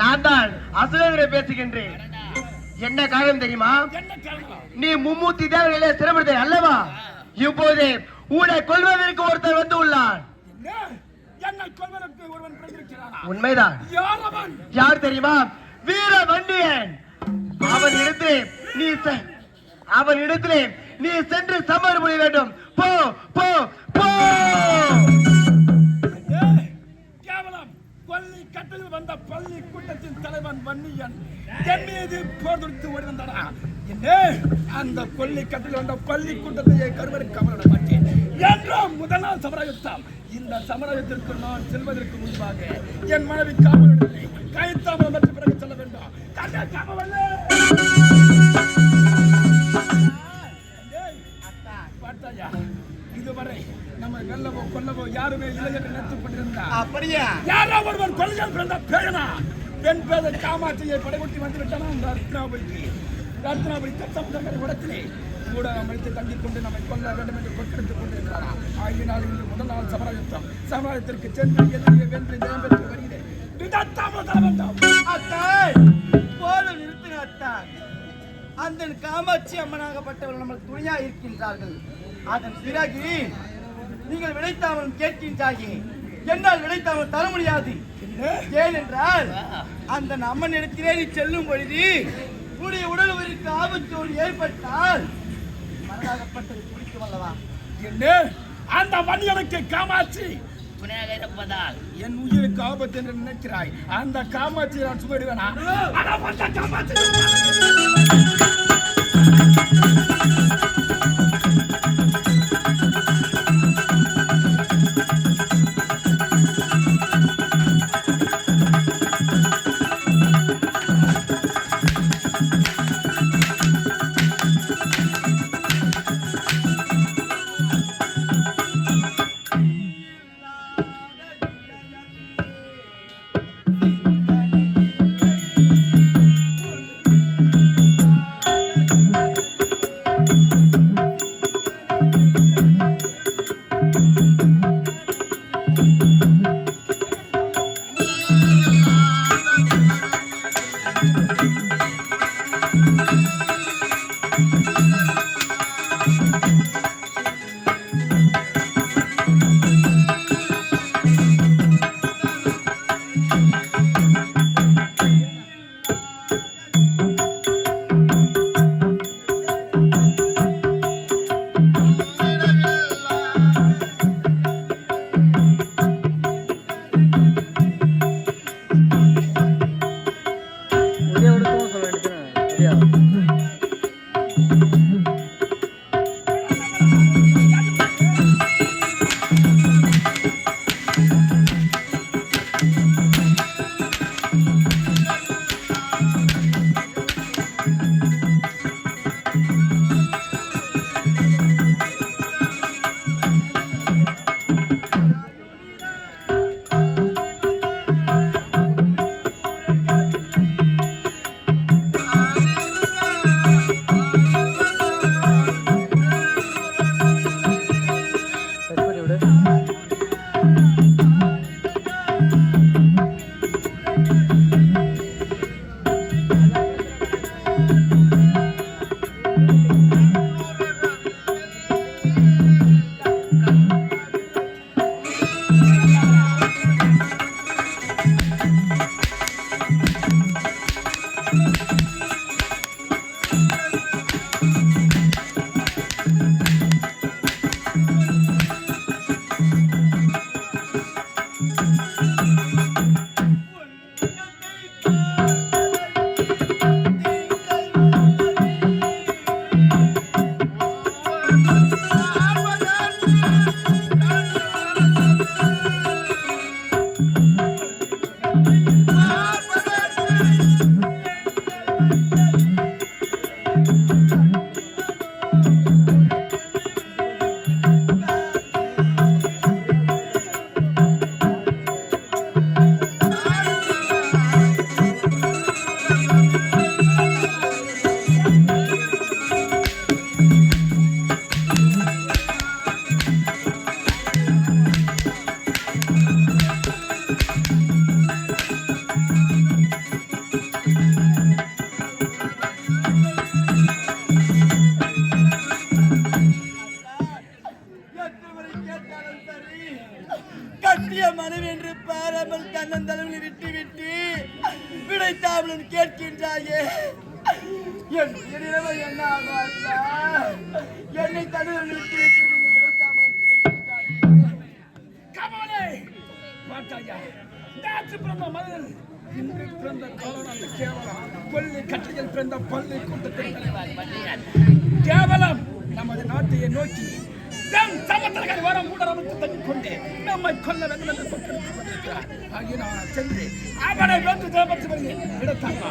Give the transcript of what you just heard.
நான் தான் அசுரேந்திர பேசுகின்றேன். என்ன காரணம் தெரியுமா? நீ மும்மூர்த்தி தேவர்களை சிரமத்தை அல்லவா? இப்போது உன்னை கொல்வதற்கு ஒருத்தர் வந்து உள்ளான். உண்மைதான். யார் தெரியுமா? வீர வண்டியன். அவனிடத்திலே நீ சென்று சமர் புரிய வேண்டும். போ போ போ. கட்டத்தில் வந்த பள்ளி கூட்டத்தின் தலைவன் வன்னியன் என் மீது போர் தொடுத்து ஓடி வந்தானா? அந்த கொல்லி கட்டத்தில் வந்த பள்ளி கூட்டத்தை கருவறை கமலிட மாட்டேன் என்றும் முதல் நாள் சமரயுத்தம். இந்த சமரயுத்திற்கு நான் செல்வதற்கு முன்பாக என் மனைவி காவலிடத்தை கைத்தாமலம் பெற்ற பிறகு செல்ல வேண்டும். இதுவரை நம்ம வெல்லவோ கொல்லவோ யாருமே இல்லை என்று நினைத்துக் கொண்டிருந்தா அப்படியே யாரோ ஒருவன் கொள்ளையில் பிறந்த பேரனா பெண் பேத காமாட்சியை படைகொட்டி வந்து விட்டானா? ரத்னாபுரி கட்டமுதல் இடத்திலே கூட அமைத்து தங்கிக் கொண்டு நம்மை கொல்ல வேண்டும் என்று கொட்டெடுத்துக் கொண்டிருக்கிறாரா? ஆகினால் இன்று முதல் நாள் சமரயுத்தம். சமரயத்திற்கு சென்று எதிரியை வென்று ஜெயம் பெற்று வருகிறேன். போதும் நிறுத்தின அத்தான். அந்த காமாட்சி அம்மனாகப்பட்டவர்கள் நமக்கு துணையா இருக்கின்றார்கள். அதன் பிறகு நீங்கள் விடைத்தாமல் கேட்கின்றாயே, என்னால் விடைத்தாமல் தர முடியாது. ஏனென்றால் அந்த அம்மன் இடத்திலே நீ செல்லும் பொழுது உடைய உடல் உயிருக்கு ஆபத்தோடு ஏற்பட்டால் மனதாகப்பட்டது துடிக்கும் அல்லவா? அந்த மனிதனுக்கு காமாட்சி துணையாக இருப்பதால் என் உயிருக்கு ஆபத்து என்று நினைக்கிறாய். அந்த காமாட்சியை நான் சுமடுவேனா? காமாட்சி விட்டுவிட்டு விடைத்தாமலும் கேட்கின்றாயே என் நிலைமை என்ன ஆகும் அத்தா? என்னை தடுத்து விட்டுவிட்டு நீங்கள் விடைத்தாமலும் கேட்கின்றாயே. கமலே மாட்டாயா நேற்று பிறந்த மனிதன் இன்று பிறந்த காலனாக கேவலம் கொல்லி கட்டையில் பிறந்த பள்ளி கூட்டத்தில் கேவலம் நமது நாட்டையை நோக்கி தன் சமத்தர்கள் வர மூடரமைத்து தள்ளிக் கொண்டு நம்மை கொல்ல வேண்டும் என்று கொண்டிருத்துக் கொண்டிருக்கிறார். ஆகிய நான் சென்று அவனை வென்று தேவற்று வருகிறேன். இடத்தாமா